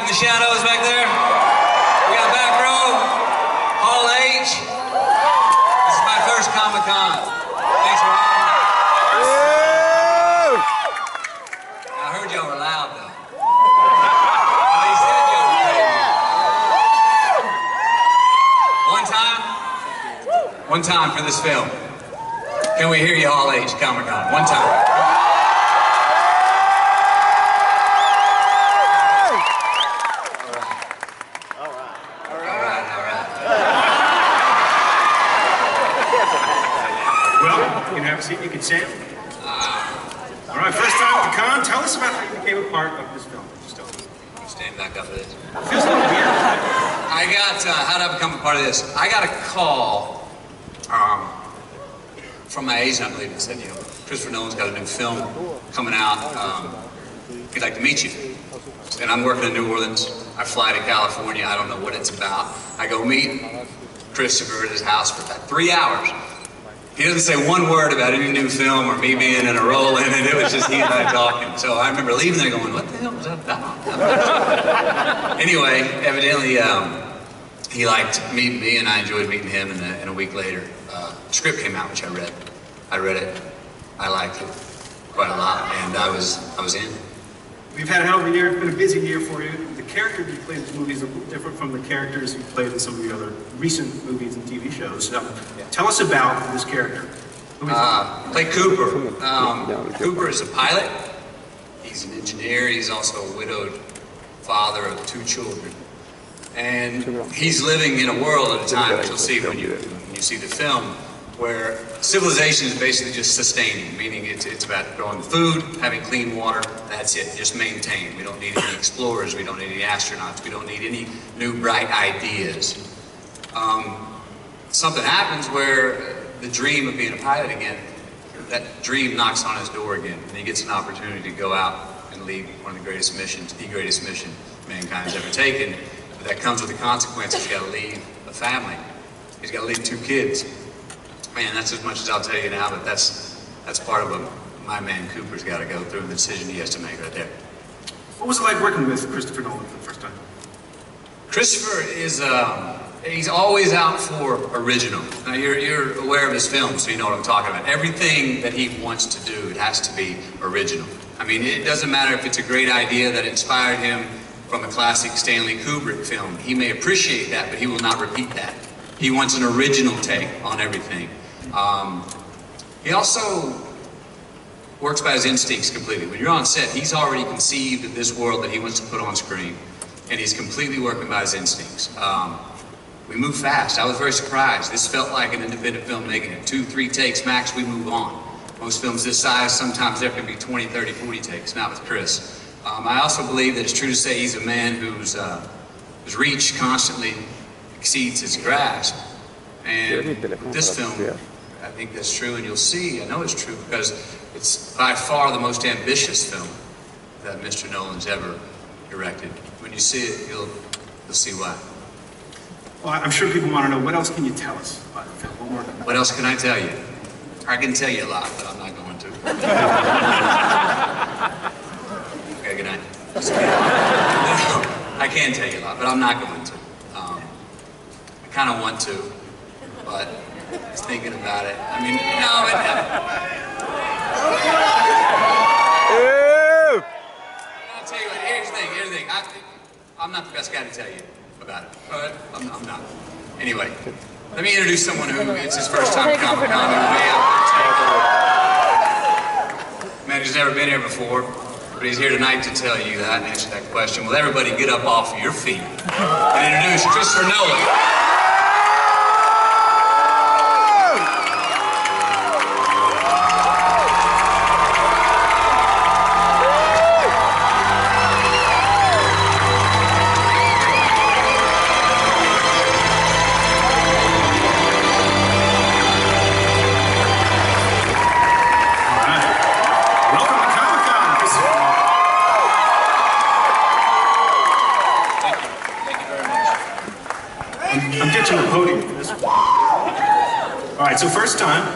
in the shadows back there. We got back row, Hall H. This is my first Comic-Con. Thanks for having me. I heard y'all were loud though. They said y'all were crazy. One time for this film. Can we hear you, Hall H, Comic-Con? One time. You can say it. All right, first time at the con. Tell us about how you became a part of this film. Stand back up for this. Feels a little weird. I got, how did I become a part of this? I got a call from my agent, I believe, that said, you know, Christopher Nolan's got a new film coming out. He'd like to meet you. And I'm working in New Orleans. I fly to California. I don't know what it's about. I go meet Christopher at his house for about 3 hours. He doesn't say one word about any new film or me being in a role in it. It was just he and I talking. So I remember leaving there going, what the hell was that about? Anyway, evidently he liked meeting me and I enjoyed meeting him. And a week later, the script came out, which I read. I read it. I liked it quite a lot, and I was in. We've had a hell of a year. It's been a busy year for you. The character you played in this movie is a little different from the characters you played in some of the other recent movies and TV shows. Tell us about this character. Play Cooper. Cooper is a pilot. He's an engineer. He's also a widowed father of 2 children. And he's living in a world at a time, which you'll see when you see the film, where civilization is basically just sustaining, meaning it's about growing food, having clean water, that's it, just maintain. We don't need any explorers, we don't need any astronauts, we don't need any new bright ideas. Something happens where the dream of being a pilot again, that dream knocks on his door again, and he gets an opportunity to go out and lead one of the greatest missions, the greatest mission mankind's ever taken. But that comes with the consequences. He's got to leave a family. He's got to leave 2 kids. Man, that's as much as I'll tell you now, but that's part of what my man Cooper's got to go through, the decision he has to make right there. What was it like working with Christopher Nolan for the first time? Christopher is, he's always out for original. Now, you're aware of his films, so you know what I'm talking about. Everything that he wants to do, it has to be original. I mean, it doesn't matter if it's a great idea that inspired him from a classic Stanley Kubrick film. He may appreciate that, but he will not repeat that. He wants an original take on everything. He also works by his instincts completely. When you're on set, he's already conceived of this world that he wants to put on screen, and he's completely working by his instincts. We move fast. I was very surprised. This felt like an independent film making it. 2, 3 takes max, we move on. Most films this size, sometimes there can be 20, 30, 40 takes, not with Chris. I also believe that it's true to say he's a man whose reach constantly exceeds his grasp. And this film, I think that's true, and you'll see, I know it's true, because it's by far the most ambitious film that Mr. Nolan's ever directed. When you see it, you'll see why. Well, I'm sure people want to know, what else can you tell us about the film? One more time. What else can I tell you? I can tell you a lot, but I'm not going to. Okay, good night. I can tell you a lot, but I'm not going to. I kind of want to, but just thinking about it. I mean, no, I'll tell you what, here's the thing. I'm not the best guy to tell you about it, but I'm not. Anyway, let me introduce someone who it's his first time at Comic-Con. Man who's never been here before, but he's here tonight to tell you that and answer that question. Will everybody get up off of your feet and introduce Christopher Nolan? So first time,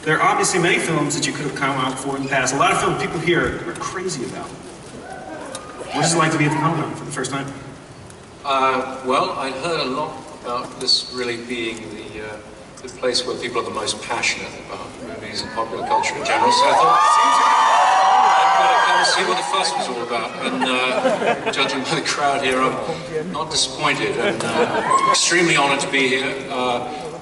there are obviously many films that you could have come out for in the past. A lot of films people here are crazy about. What is it like to be at the Comic-Con for the first time? Well, I'd heard a lot about this really being the place where people are the most passionate about movies and popular culture in general, so I thought I'd better come and see what the fuss was all about. And judging by the crowd here, I'm not disappointed and extremely honoured to be here.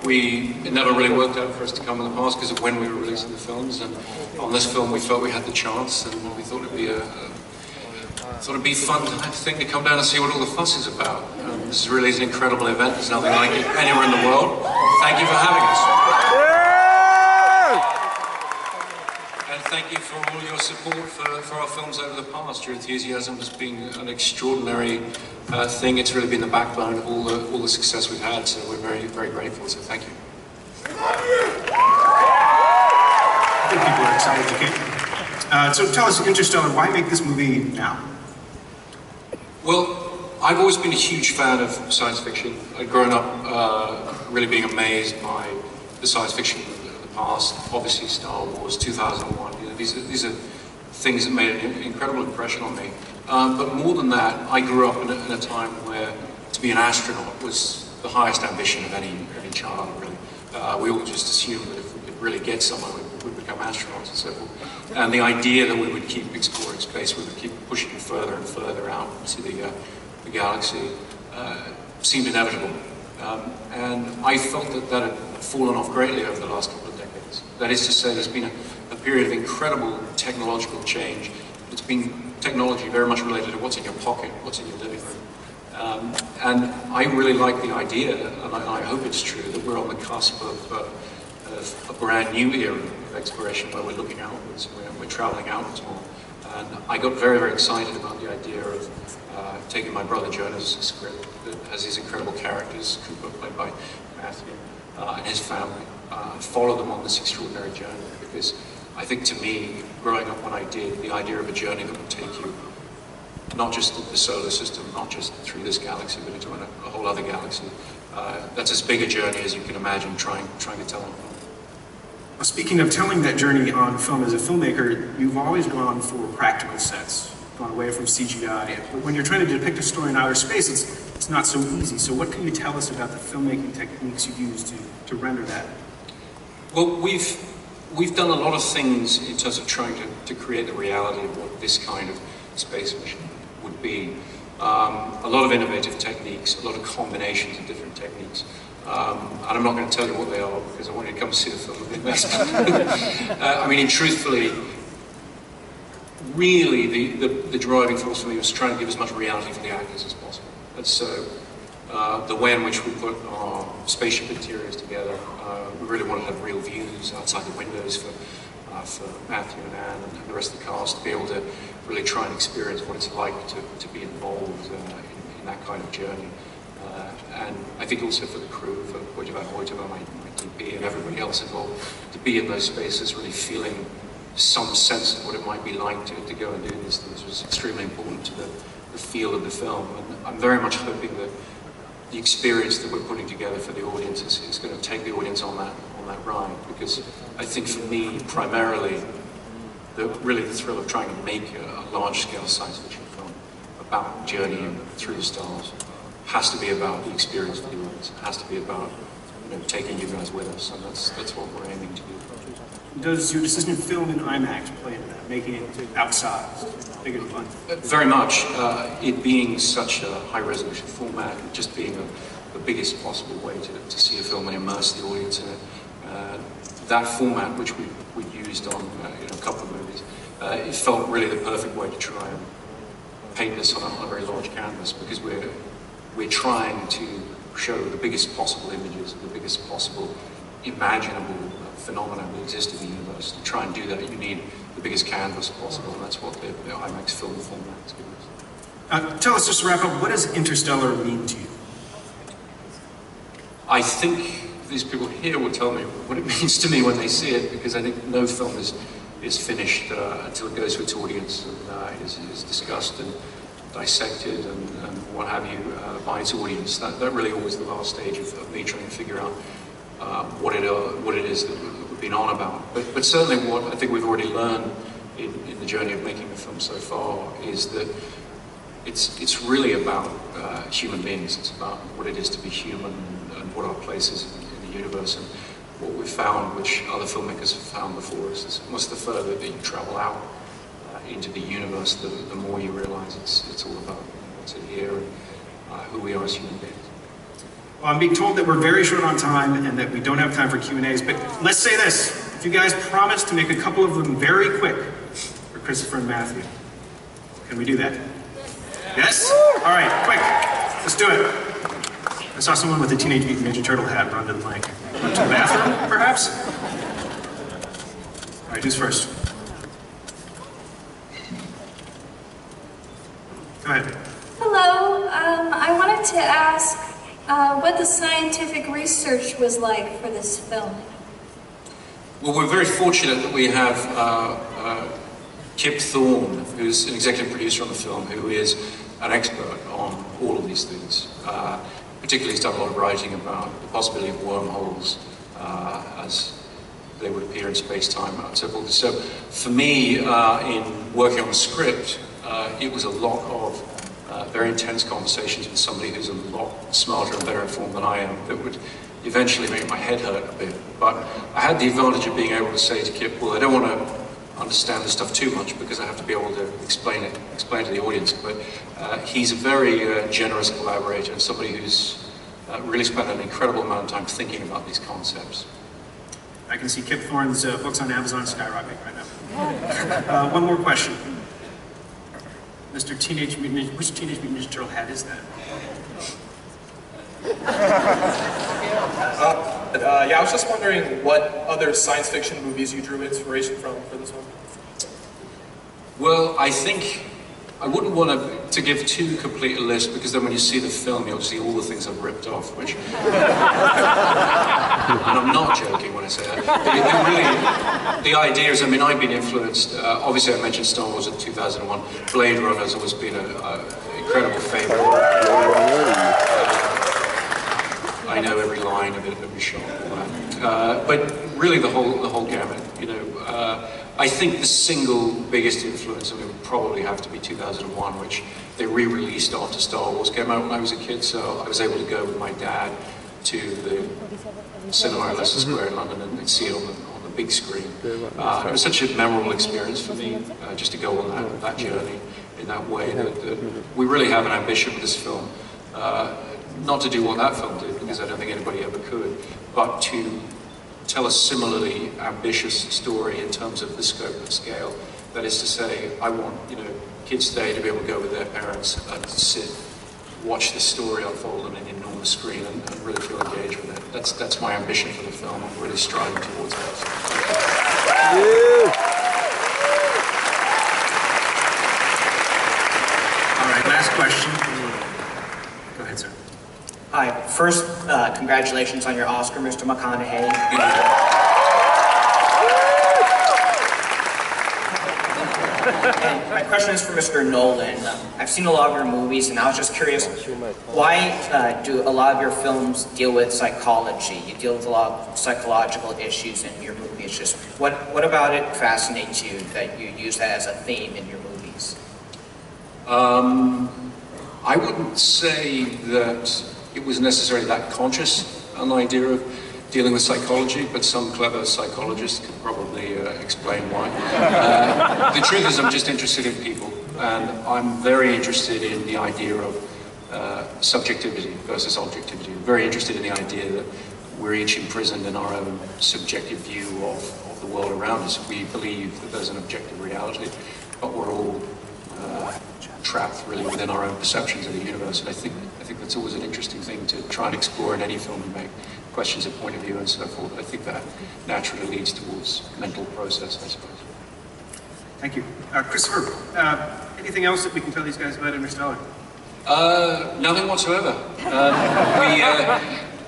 It never really worked out for us to come in the past because of when we were releasing the films, and on this film we felt we had the chance, and we thought it'd be a fun thing to come down and see what all the fuss is about. This really is an incredible event. There's nothing like it anywhere in the world. Thank you for having us. And thank you for all your support for our films over the past. Your enthusiasm has been an extraordinary thing. It's really been the backbone of all the success we've had, so we're very, very grateful, so thank you. I think people are excited to get. So tell us, Interstellar, why make this movie now? Well, I've always been a huge fan of science fiction. I'd grown up really being amazed by the science fiction of the past. Obviously, Star Wars, 2001. You know, these are things that made an incredible impression on me. But more than that, I grew up in a time where to be an astronaut was the highest ambition of any child, really. We all just assumed that if we could really get somewhere, we'd become astronauts and so forth. And the idea that we would keep exploring space, we would keep pushing further and further out into the galaxy, seemed inevitable. And I felt that had fallen off greatly over the last couple of decades. That is to say, there's been a period of incredible technological change. It's been technology very much related to what's in your pocket, what's in your living room. And I really like the idea, and I hope it's true, that we're on the cusp of a brand new era of exploration where we're looking outwards, we're traveling outwards more. And I got very, very excited about the idea of taking my brother Jonah's script that has these incredible characters, Cooper, played by Matthew, and his family, follow them on this extraordinary journey. Because I think to me, growing up when I did, the idea of a journey that would take you not just into the solar system, not just through this galaxy, but into a whole other galaxy, that's as big a journey as you can imagine trying to tell on film. Well, speaking of telling that journey on film as a filmmaker, you've always gone for practical sets, gone away from CGI. But when you're trying to depict a story in outer space, it's not so easy. So what can you tell us about the filmmaking techniques you use to render that? Well, we've done a lot of things in terms of trying to create the reality of what this kind of space mission would be. A lot of innovative techniques, a lot of combinations of different techniques. And I'm not going to tell you what they are because I want you to come see the film with me. I mean, truthfully, really the driving force for me was trying to give as much reality for the actors as possible. And so the way in which we put our spaceship interiors together, we really wanted to have real views outside the windows for Matthew and Anne and the rest of the cast to be able to really try and experience what it's like to be involved in that kind of journey. And I think also for the crew, for Hoytova, my DP, and everybody else involved, to be in those spaces really feeling some sense of what it might be like to go and do these things was extremely important to the feel of the film. And I'm very much hoping that the experience that we're putting together for the audience is going to take the audience on that ride, because I think for me, primarily, really the thrill of trying to make a large-scale science fiction film about journeying through the stars has to be about the experience for the audience. It has to be about taking you guys with us, and that's what we're aiming to do. Does your decision to film in IMAX play into that, making it outside, bigger and fun? Very much. It being such a high-resolution format, just being the biggest possible way to see a film and immerse the audience in it. That format, which we used on a couple of movies, it felt really the perfect way to try and paint this on a very large canvas, because we're trying to show the biggest possible images, the biggest possible imaginable phenomena that exist in the universe. To try and do that, you need the biggest canvas possible, and that's what the IMAX film format is giving us. Tell us, just to wrap up, what does Interstellar mean to you? I think these people here will tell me what it means to me when they see it, because I think no film is finished until it goes to its audience and is discussed and dissected and what have you by its audience. That really always the last stage of me trying to figure out what it is that we've been on about. But certainly what I think we've already learned in the journey of making the film so far is that it's really about human beings. It's about what it is to be human and what our place is in the universe. And what we've found, which other filmmakers have found before us, is almost the further that you travel out into the universe, the more you realize it's all about what's in here and who we are as human beings. Well, I'm being told that we're very short on time and that we don't have time for Q&As, but let's say this. If you guys promise to make a couple of them very quick for Christopher and Matthew, can we do that? Yes? All right, quick. Let's do it. I saw someone with a Teenage Mutant Ninja Turtle hat run to the mic. Run to the bathroom, perhaps? All right, who's first? Go ahead. Hello. I wanted to ask what the scientific research was like for this film. Well, we're very fortunate that we have Kip Thorne, who's an executive producer on the film, who is an expert on all of these things. Particularly, he's done a lot of writing about the possibility of wormholes as they would appear in space-time and so forth. So, for me, in working on the script, it was a lot of very intense conversations with somebody who's a lot smarter and better informed than I am, that would eventually make my head hurt a bit. But I had the advantage of being able to say to Kip, well, I don't want to understand this stuff too much because I have to be able to explain to the audience. But he's a very generous collaborator and somebody who's really spent an incredible amount of time thinking about these concepts. I can see Kip Thorne's books on Amazon skyrocketing right now. One more question. Mr. Teenage Mutant, which Teenage Mutant Ninja Turtle hat is that? Yeah, I was just wondering what other science fiction movies you drew inspiration from for this one. Well, I think I wouldn't want to give too complete a list, because then when you see the film, you'll see all the things I've ripped off, which... And I'm not joking when I say that. But really, the idea is, I mean, I've been influenced, obviously I mentioned Star Wars in 2001, Blade Runner has always been an incredible favorite. I know every line of it, every shot, all that. But really the whole gamut, you know. I think the single biggest influence, I mean, would probably have to be 2001, which they re-released after Star Wars came out when I was a kid, so I was able to go with my dad to the cinema at Leicester Square in London and see it on the big screen. It was such a memorable experience for me, just to go on that journey in that way. That we really have an ambition with this film, not to do what that film did, because I don't think anybody ever could, but to tell a similarly ambitious story in terms of the scope and scale. That is to say, I want, you know, kids today to be able to go with their parents and sit, watch this story unfold on an enormous screen and really feel engaged with it. That's my ambition for the film. I'm really striving towards that. All right, last question. Go ahead, sir. Hi. First, congratulations on your Oscar, Mr. McConaughey. And my question is for Mr. Nolan. I've seen a lot of your movies, and I was just curious, why do a lot of your films deal with psychology? You deal with a lot of psychological issues in your movies. Just what about it fascinates you that you use that as a theme in your movies? I wouldn't say that it was necessarily that conscious, an idea of dealing with psychology, but some clever psychologist can probably explain why. The truth is, I'm just interested in people, and I'm very interested in the idea of subjectivity versus objectivity. I'm very interested in the idea that we're each imprisoned in our own subjective view of the world around us. We believe that there's an objective reality, but we're all trapped really within our own perceptions of the universe. And I think that's always an interesting thing to try and explore in any film you make. Questions of point of view and so forth. I think that naturally leads towards mental process, I suppose. Thank you. Christopher, anything else that we can tell these guys about Interstellar? Nothing whatsoever.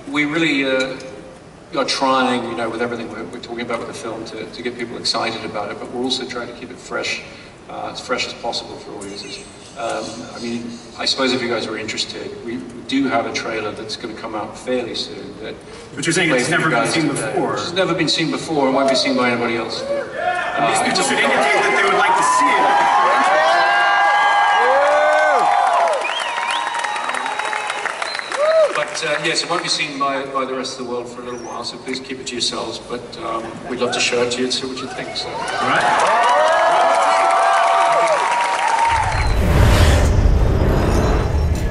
We really are trying, you know, with everything we're talking about with the film to get people excited about it, but we're also trying to keep it fresh, as fresh as possible for audiences. I mean, I suppose if you guys are interested, we do have a trailer that's going to come out fairly soon. But you're saying it's never been seen before? It's never been seen before and won't be seen by anybody else. These people should indicate that they would like to see it. yes, it won't be seen by the rest of the world for a little while, so please keep it to yourselves. But we'd love to show it to you and see what you think. So. All right.